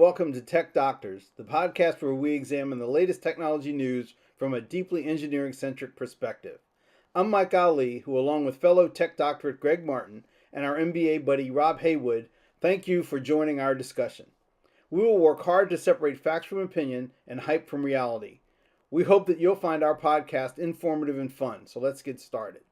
welcome to Tech Doctors, the podcast where we examine the latest technology news from a deeply engineering centric perspective. I'm Mike Ali, who, along with fellow tech doctorate Greg Martin and our MBA buddy Rob Haywood, thank you for joining our discussion. We will work hard to separate facts from opinion and hype from reality. We hope that you'll find our podcast informative and fun, so let's get started.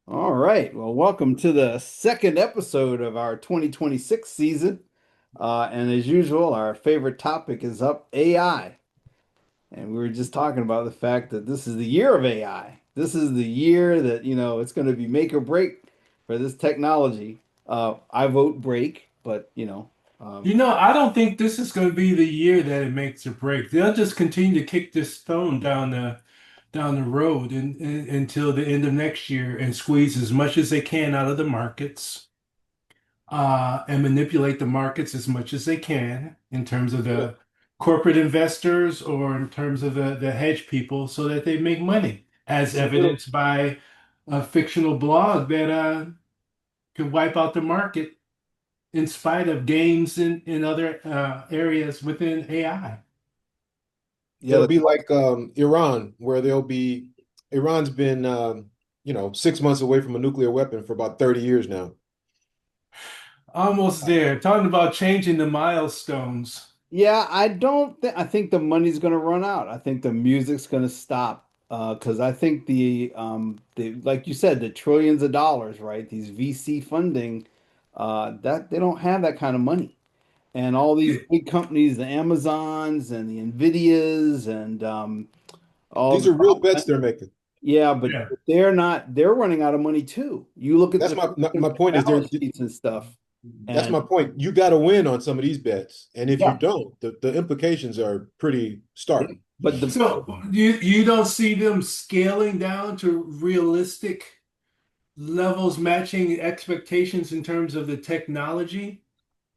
All right. Well, welcome to the second episode of our 2026 season. And as usual, our favorite topic is up AI. And we were just talking about the fact that this is the year of AI. This is the year that, it's going to be make or break for this technology. I vote break, but, I don't think this is going to be the year that it makes or break. They'll just continue to kick this stone down the road until the end of next year and squeeze as much as they can out of the markets, and manipulate the markets as much as they can in terms of the corporate investors or in terms of the hedge people so that they make money, as evidenced by a fictional blog that could wipe out the market in spite of gains in other areas within AI. Yeah, it'll be like Iran, where Iran's been 6 months away from a nuclear weapon for about 30 years now. Almost there. Talking about changing the milestones. Yeah, I think the money's going to run out. I think the music's going to stop because I think like you said, the trillions of dollars, right? These VC funding, that they don't have that kind of money. And all these big companies, the Amazons and the Nvidias and all These are real bets they're making. yeah, but Yeah. they're running out of money too. You look at That's my point is balance sheets and stuff. That's And my point. You got to win on some of these bets, and if you yeah, don't, the implications are pretty stark. but So you don't see them scaling down to realistic levels matching expectations in terms of the technology?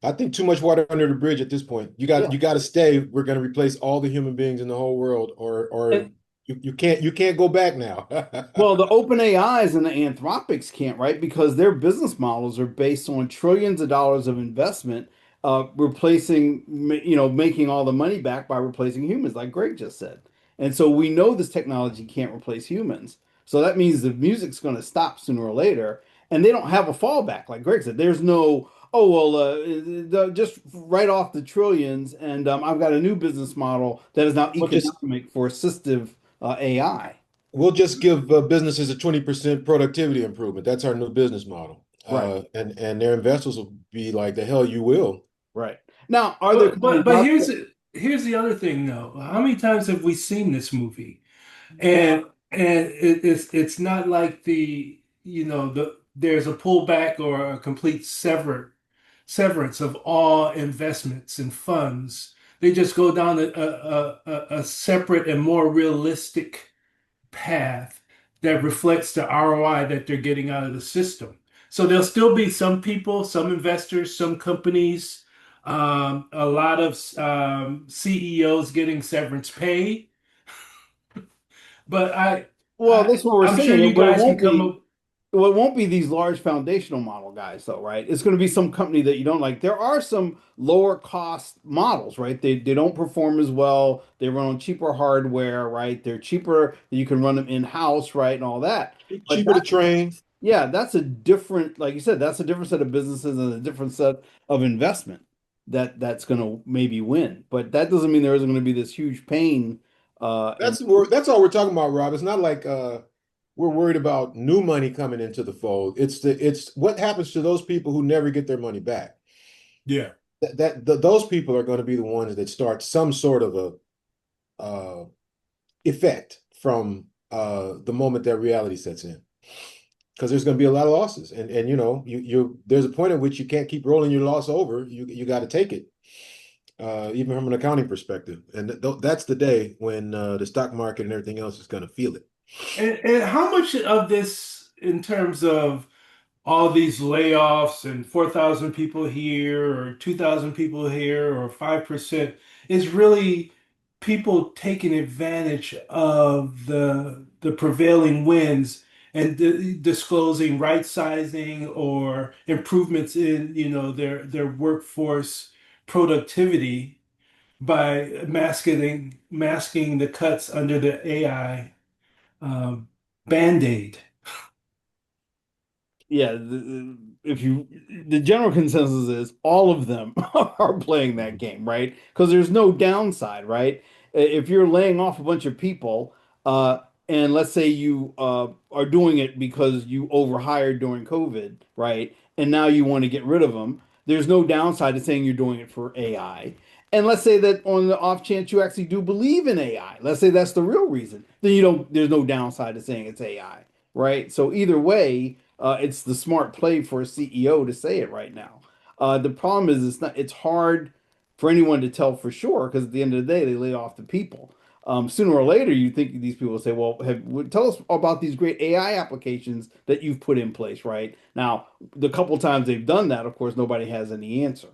I think too much water under the bridge at this point. You yeah. got to stay. We're going to replace all the human beings in the whole world, or And, you can't go back now. well, the open AIs and the Anthropics can't, right? Because their business models are based on trillions of dollars of investment, replacing, making all the money back by replacing humans, like Greg just said. And so we know this technology can't replace humans. So that means the music's going to stop sooner or later, and they don't have a fallback, like Greg said. There's no, oh, well, just write off the trillions, and I've got a new business model that is now economic for assistive AI. We'll just give businesses a 20% productivity improvement. That's our new business model. Right. And their investors will be like, the hell you will. Right. Now, are there But here's the other thing though. How many times have we seen this movie? And it's not like there's a pullback or a complete severance of all investments and funds. They just go down a separate and more realistic path that reflects the ROI that they're getting out of the system. So there'll still be some people, some investors, some companies, a lot of CEOs getting severance pay. But well, that's what we're I'm sure saying. you But guys can come up. well, it won't be these large foundational model guys, though, right? It's going to be some company that you don't like. There are some lower cost models, right? They don't perform as well. They run on cheaper hardware, right? They're cheaper. You can run them in-house, right, and all that. But Cheaper to train. yeah, that's a different, like you said, that's a different set of businesses and a different set of investment that's going to maybe win. But that doesn't mean there isn't going to be this huge pain. That's all we're talking about, Rob. It's not like we're worried about new money coming into the fold. It's what happens to those people who never get their money back. Yeah. Those people are going to be the ones that start some sort of a effect from the moment that reality sets in. Because there's going to be a lot of losses, and there's a point at which you can't keep rolling your loss over. You got to take it, even from an accounting perspective. And that's the day when the stock market and everything else is going to feel it. And how much of this in terms of all these layoffs and 4,000 people here or 2,000 people here or 5% is really people taking advantage of the prevailing winds and disclosing right sizing or improvements in, their workforce productivity by masking the cuts under the AI um, Band-Aid. Yeah, if you the general consensus is all of them are playing that game, right? Because there's no downside, right? If you're laying off a bunch of people, and let's say you are doing it because you overhired during COVID, right? And now you want to get rid of them, there's no downside to saying you're doing it for AI. And let's say that on the off chance you actually do believe in AI, let's say that's the real reason, then you don't, there's no downside to saying it's AI, right? So either way, it's the smart play for a CEO to say it right now. The problem is it's hard for anyone to tell for sure because at the end of the day they lay off the people. Sooner or later, you think these people say, "Well, tell us about these great AI applications that you've put in place." Right now, the couple times they've done that, of course, nobody has any answer.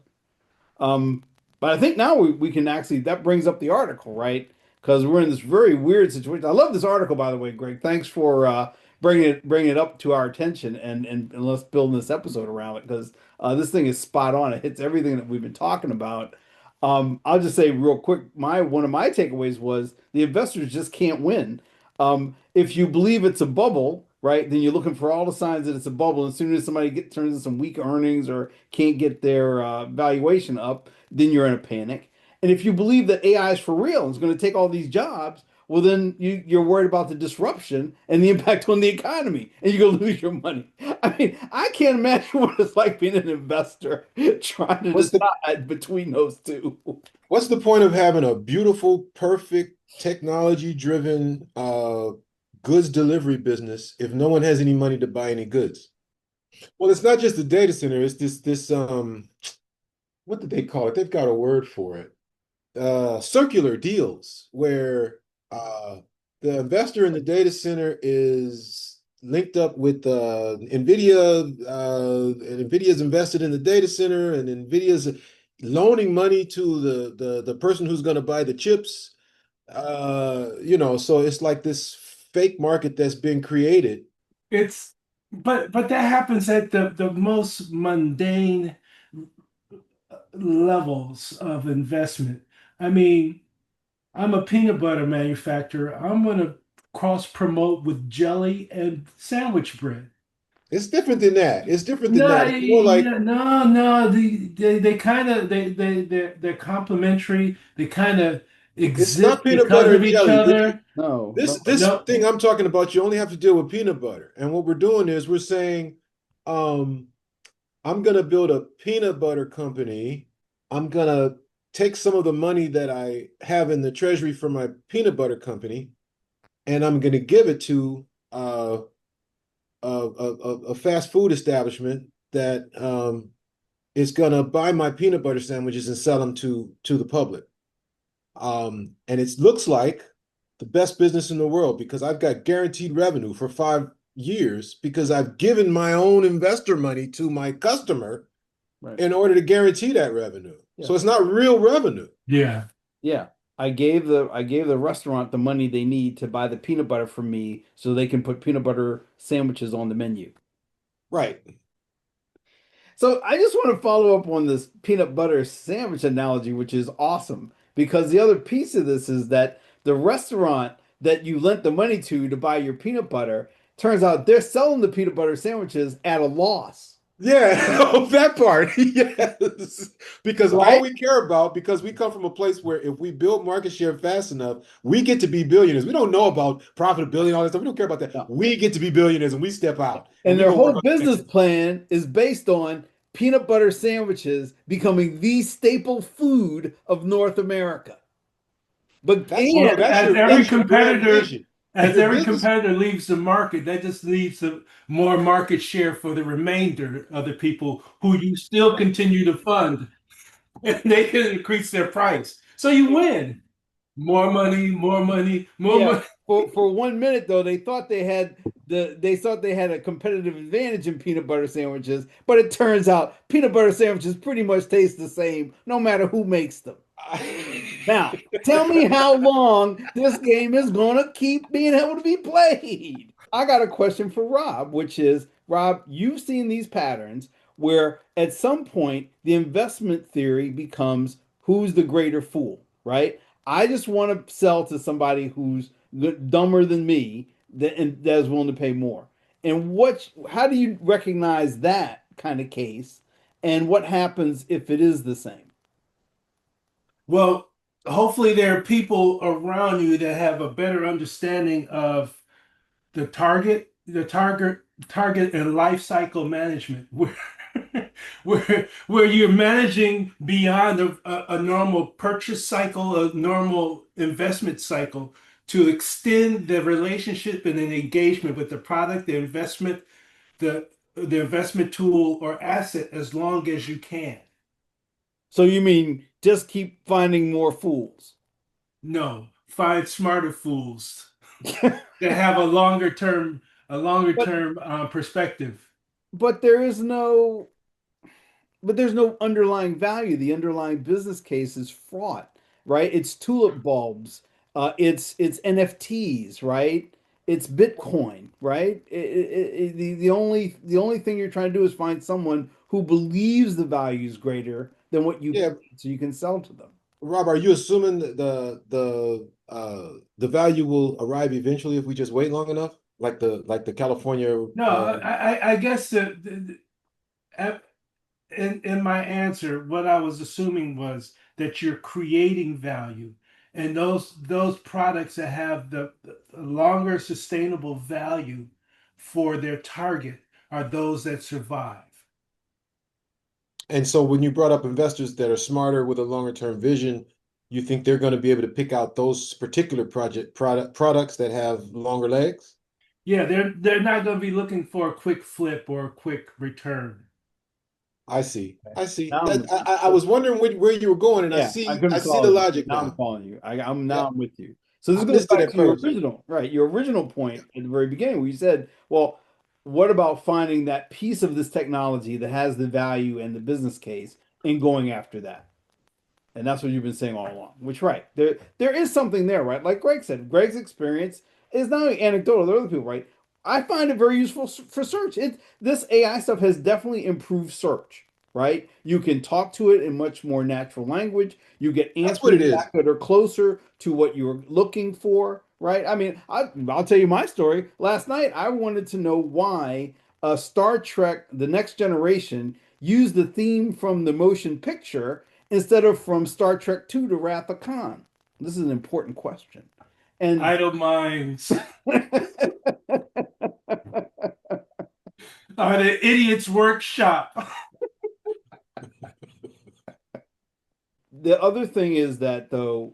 Um, but I think now we can actually, that brings up the article, right? Because we're in this very weird situation. I love this article, by the way, Greg. Thanks for bringing it up to our attention and let's build this episode around it because this thing is spot on. It hits everything that we've been talking about. I'll just say real quick, my one of my takeaways was the investors just can't win. If you believe it's a bubble, right, then you're looking for all the signs that it's a bubble. As soon as somebody turns in some weak earnings or can't get their valuation up, then you're in a panic. And if you believe that AI is for real and it's going to take all these jobs, well, then you're worried about the disruption and the impact on the economy, and you're going to lose your money. I mean, I can't imagine what it's like being an investor trying to What's the decide between those two. what's the point of having a beautiful, perfect, technology-driven goods delivery business if no one has any money to buy any goods? Well, it's not just the data center, it's this what did they call it? They've got a word for it. Circular deals where the investor in the data center is linked up with NVIDIA, and NVIDIA's invested in the data center, and NVIDIA's loaning money to the person who's going to buy the chips. So it's like this fake market that's been created. It's but that happens at the most mundane levels of investment. I mean, I'm a peanut butter manufacturer. I'm going to cross promote with jelly and sandwich bread. It's different than that. It's different than No, that. It's more like yeah, no. They kind of they're complementary. They kind of it's exist not peanut because butter of and each jelly. other. No, This no. this No, thing I'm talking about, you only have to deal with peanut butter. And what we're doing is we're saying, um, I'm gonna build a peanut butter company. I'm gonna take some of the money that I have in the treasury for my peanut butter company, and I'm gonna give it to a fast food establishment that is gonna buy my peanut butter sandwiches and sell them to the public. And it looks like the best business in the world because I've got guaranteed revenue for 5 years because I've given my own investor money to my customer Right. in order to guarantee that revenue. Yeah. So it's not real revenue. yeah. Yeah. I gave the restaurant the money they need to buy the peanut butter from me so they can put peanut butter sandwiches on the menu. Right. So I just want to follow up on this peanut butter sandwich analogy, which is awesome because the other piece of this is that the restaurant that you lent the money to buy your peanut butter, turns out they're selling the peanut butter sandwiches at a loss, Yeah, oh, that part. Yes. Because all right? we care about, because we come from a place where if we build market share fast enough, we get to be billionaires. We don't know about profitability and all that stuff. We don't care about that. No. We get to be billionaires and we step out and And we their go work whole on the business mission. plan is based on peanut butter sandwiches becoming the staple food of North America. But That's Well, no, and that's your grand vision. as Your every business, competitor leaves the market, that just leaves more market share for the remainder of the people who you still continue to fund, and they can increase their price. So you win. More money, more money, more yeah, money. for 1 minute though, they thought they had a competitive advantage in peanut butter sandwiches, but it turns out peanut butter sandwiches pretty much taste the same no matter who makes them. Now, tell me how long this game is going to keep being able to be played. I got a question for Rob, which is, Rob, you've seen these patterns where at some point the investment theory becomes who's the greater fool, right? I just want to sell to somebody who's dumber than me and that is willing to pay more. And how do you recognize that kind of case? And what happens if it is the same? Well, hopefully there are people around you that have a better understanding of the target and life cycle management, where where you're managing beyond a normal purchase cycle, a normal investment cycle, to extend the relationship and an engagement with the product, the investment, the investment tool or asset as long as you can. So you mean just keep finding more fools? No, find smarter fools that have a longer term perspective. But there is no but there's no underlying value. The underlying business case is fraught, right? It's tulip bulbs, it's NFTs, right? It's Bitcoin, right? The only thing you're trying to do is find someone who believes the value is greater than what you Yeah, paid, so you can sell to them. Rob, are you assuming that the value will arrive eventually if we just wait long enough? Like the California No, I guess in my answer, what I was assuming was that you're creating value, and those products that have the longer sustainable value for their target are those that survive. and so when you brought up investors that are smarter with a longer term vision, you think they're going to be able to pick out those particular products that have longer legs? Yeah, they're not going to be looking for a quick flip or a quick return. I see. I see. Now That I I'm was wondering where you were going, and I Yeah, I see couldn't I see the follow you. logic Now I'm now. following you. Yeah, I'm with you. So this I goes missed it back at to your first. original, right? Your original point at the very beginning where you said, well, what about finding that piece of this technology that has the value and the business case and going after that? And that's what you've been saying all along, which right. There is something there, right? Like Greg said, Greg's experience is not only anecdotal, there are other people, right? I find it very useful for search. This AI stuff has definitely improved search, right? You can talk to it in much more natural language. You get That's what answers it is. back that are closer to what you're looking for, right? I mean, I'll tell you my story. Last night, I wanted to know why Star Trek: The Next Generation used the theme from the motion picture instead of from Star Trek II to Wrath of Khan? This is an important question. And Idle minds the are the idiot's workshop. other thing is that though,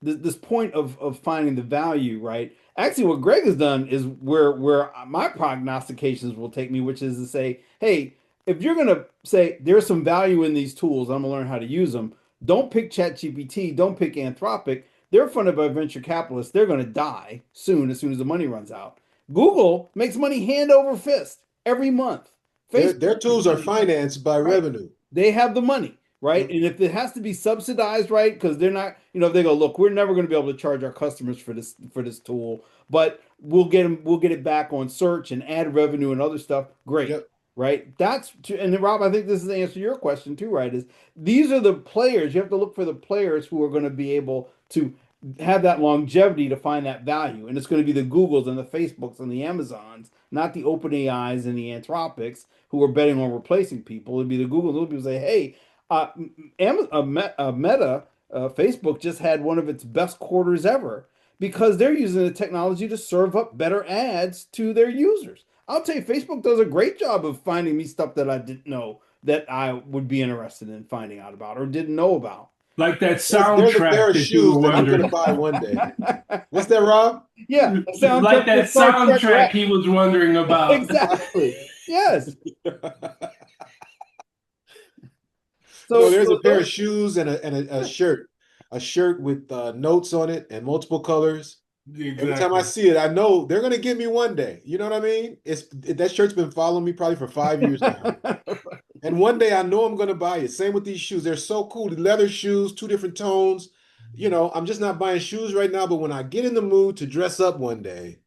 this point of finding the value, right? Actually, what Greg has done is where my prognostications will take me, which is to say, hey, if you're gonna say there's some value in these tools, I'm gonna learn how to use them. Don't pick ChatGPT. Don't pick Anthropic. They're funded by venture capitalists. They're gonna die soon, as soon as the money runs out. Google makes money hand over fist every month. Facebook Their makes tools are money, financed by right? revenue. They have the money, right? Yep. And if it has to be subsidized, right? Because they're not, if they go, look, we're never going to be able to charge our customers for this tool, but we'll get it back on search and ad revenue and other stuff. Great, Yep. right? And then Rob, I think this is the answer to your question too, right? Is these are the players you have to look for the players who are going to be able to have that longevity to find that value, and it's going to be the Googles and the Facebooks and the Amazons, not the OpenAIs and the Anthropics who are betting on replacing people. It'd be the Google. Those people say, "Hey, Meta, Facebook just had one of its best quarters ever because they're using the technology to serve up better ads to their users." I'll tell you, Facebook does a great job of finding me stuff that I didn't know that I would be interested in finding out about or didn't know about. Like that There's a pair soundtrack of that you were shoes that I'm going to wondering. buy one day. What's that, Rob? Yeah, the Like soundtrack that to Star Trek soundtrack Wreck. he was wondering about. Exactly. Yes. No, So, there's a so pair of those, shoes and a shirt with notes on it and multiple colors. Every time I Exactly. see it, I know they're gonna get me one day. You know what I mean? That shirt's been following me probably for 5 years now. And one day I know I'm gonna buy it. Same with these shoes. They're so cool. The leather shoes, two different tones. I'm just not buying shoes right now, but when I get in the mood to dress up one day,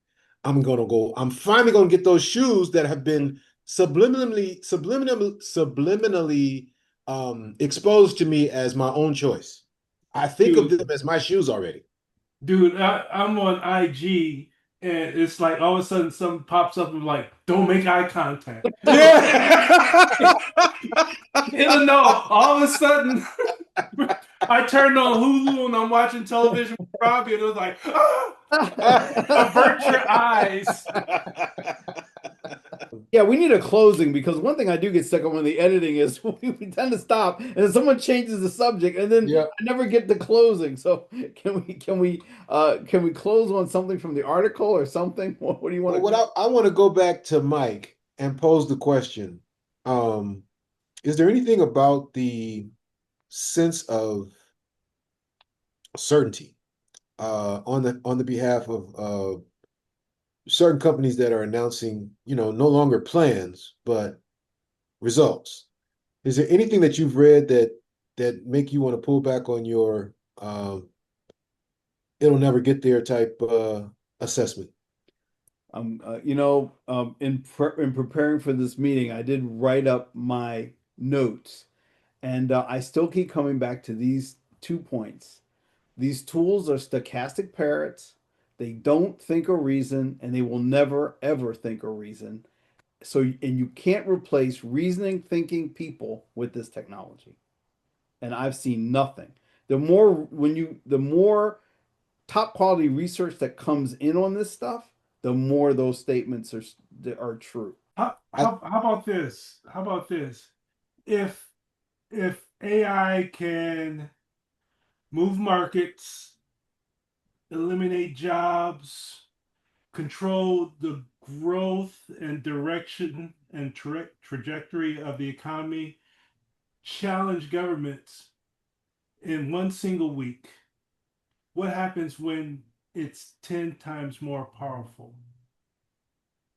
I'm finally gonna get those shoes that have been subliminally exposed to me as my own choice. I think of Dude, them as my shoes already. dude, I'm on IG and it's like all of a sudden something pops up and like, don't make eye contact. Yeah. It'll know. All of a sudden, I turned on Hulu and I'm watching television with Robbie, and it was like, ah, avert your eyes. Yeah, we need a closing because one thing I do get stuck on when the editing is we tend to stop and then someone changes the subject and then Yeah. I never get the closing. So can we close on something from the article or something? What do you want Well, to what I want to go back to Mike and pose the question. Um, is there anything about the sense of certainty on the behalf of certain companies that are announcing, no longer plans, but results? Is there anything that you've read that make you want to pull back on your it'll never get there type assessment? in preparing for this meeting, I did write up my notes, and I still keep coming back to these 2 points. These tools are stochastic parrots. They don't think or reason, and they will never ever think or reason. And you can't replace reasoning, thinking people with this technology. And I've seen nothing. The more top quality research that comes in on this stuff, the more those statements are true. I How about this? How about this? If if AI can move markets, eliminate jobs, control the growth and direction and trajectory of the economy, challenge governments in one single week, what happens when it's 10 times more powerful?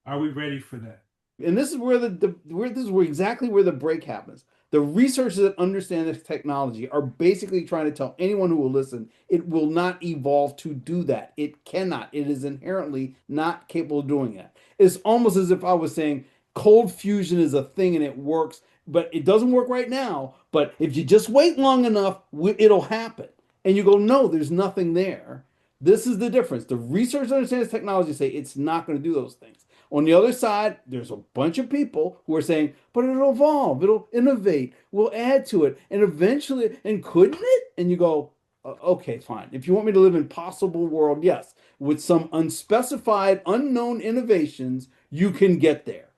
Are we ready for that? And this is where this is where exactly where the break happens. The researchers that understand this technology are basically trying to tell anyone who will listen it will not evolve to do that. It cannot. It is inherently not capable of doing that. It's almost as if I was saying cold fusion is a thing and it works, but it doesn't work right now. But if you just wait long enough, it'll happen. And you go, no, there's nothing there. This is the difference. The researchers that understand this technology say it's not going to do those things. On the other side, there's a bunch of people who are saying, but it'll evolve, it'll innovate, we'll add to it, and eventually, and couldn't it? And you go, okay, fine. If you want me to live in possible world, yes, with some unspecified, unknown innovations, you can get there.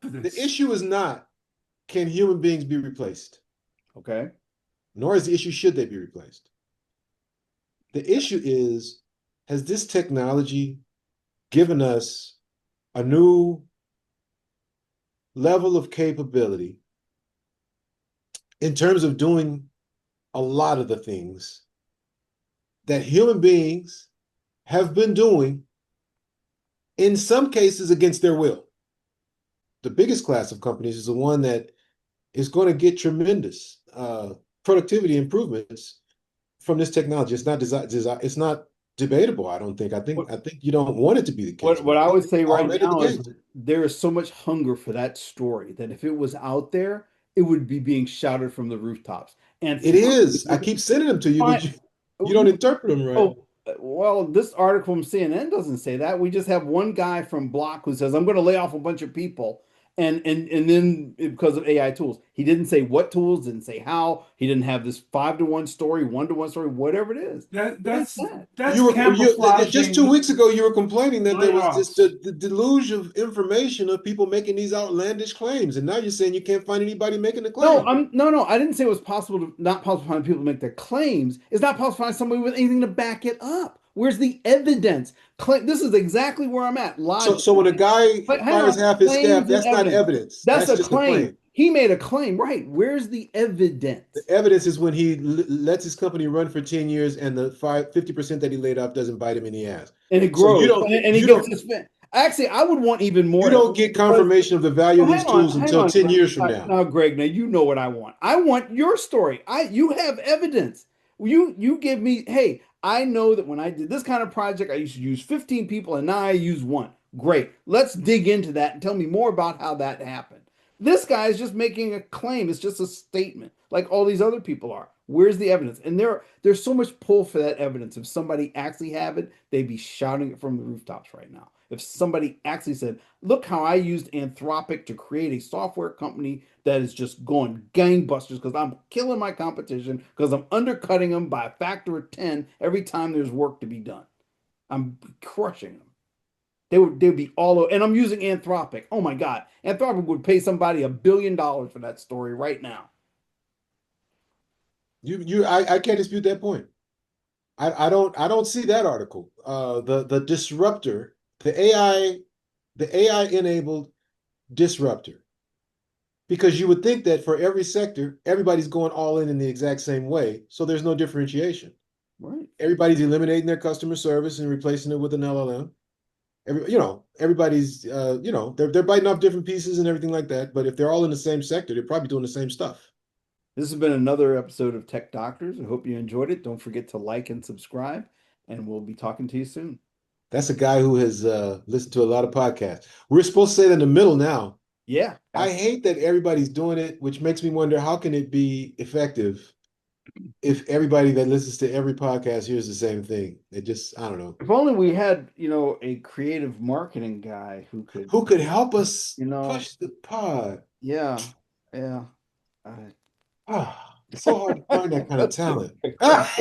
The issue is not can human beings be replaced, Okay. nor is the issue should they be replaced. The issue is has this technology given us a new level of capability in terms of doing a lot of the things that human beings have been doing, in some cases against their will. The biggest class of companies is the one that is going to get tremendous productivity improvements from this technology. It's not it's not debatable. I don't think. I think you don't want it to be the case, What but I I think would it's say right already the now is case. that there is so much hunger for that story that if it was out there, it would be being shouted from the rooftops. And It is. I keep sending them to you, but fine, you don't interpret them right. oh, well, this article from CNN doesn't say that. We just have one guy from Block who says, I'm going to lay off a bunch of people. And then because of AI tools, he didn't say what tools, didn't say how. He didn't have this 5-to-1 story, 1-to-1 story, whatever it is. That What is that's that? that's Just 2 weeks camouflaging ago you were complaining that there was just layoffs. the deluge of information of people making these outlandish claims, and now you're saying you can't find anybody making the No, claim. no. I didn't say it was possible to not possible to find people to make their claims. It's not possible to find somebody with anything to back it up. Where's the evidence? This is exactly where I'm at. So Logic. so when a guy But hang fires on, half his staff, claims and that's not evidence. evidence. That's That's a just a claim. claim. he made a claim, right? Where's the The evidence? evidence is when he lets his company run for 10 years and the 50% that he laid off doesn't bite him in the ass. And it So grows, and he you gets don't, to spend. Actually, I would want even you more don't evidence get because confirmation of the value well, of these tools hang until on, 10 Greg. years from now. Now, Greg, now you know what I want. I want your story. You have evidence. You give me, hey, I know that when I did this kind of project, I used to use 15 people and now I use one. Great. Let's dig into that and tell me more about how that happened. This guy is just making a claim. It's just a statement, like all these other people are. Where's the evidence? And there's so much pull for that evidence. If somebody actually have it, they'd be shouting it from the rooftops right now. If somebody actually said, look how I used Anthropic to create a software company that is just going gangbusters because I'm killing my competition because I'm undercutting them by a factor of 10 every time there's work to be done. I'm crushing them. They'd be all over. And I'm using Anthropic. Oh my God. Anthropic would pay somebody $1 billion for that story right now. I can't dispute that point. I don't see that article. The disruptor, the AI enabled disruptor. Because you would think that for every sector, everybody's going all in the exact same way, so there's no differentiation. Right. Everybody's eliminating their customer service and replacing it with an LLM. Everybody's they're biting off different pieces and everything like that. But if they're all in the same sector, they're probably doing the same stuff. This has been another episode of Tech Doctors. I hope you enjoyed it. Don't forget to like and subscribe, and we'll be talking to you soon. That's a guy who has listened to a lot of podcasts. We're supposed to say that in the middle now. Yeah, I hate that everybody's doing it, which makes me wonder how can it be effective if everybody that listens to every podcast hears the same thing. It just, I don't know. if only we had, a creative marketing guy who could, Who could help us you know, push the pod? yeah, yeah. Uh, It's so hard to find that kind of talent. Ah!